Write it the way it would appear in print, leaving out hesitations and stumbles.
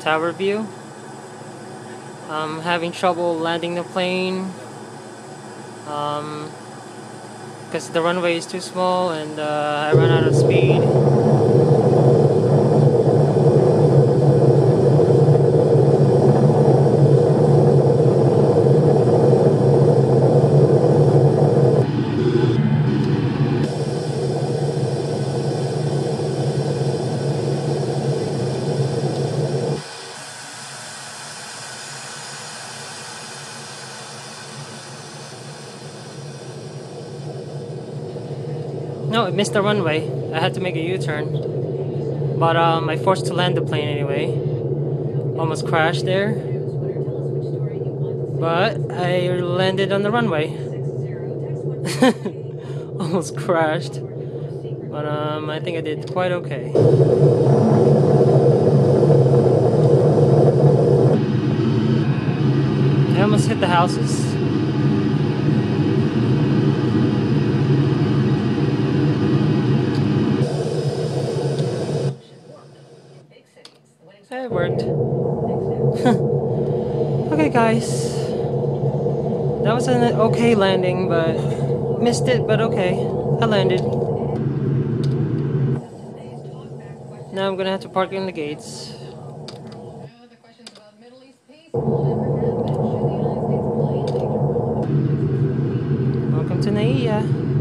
tower view. I'm having trouble landing the plane because the runway is too small and I run out of speed. No, it missed the runway. I had to make a U-turn. But I forced to land the plane anyway. Almost crashed there. But I landed on the runway. Almost crashed. But I think I did quite okay. I almost hit the houses. It worked. Okay, guys. That was an okay landing, but missed it, but okay. I landed. Now I'm gonna have to park in the gates. Welcome to Naiia.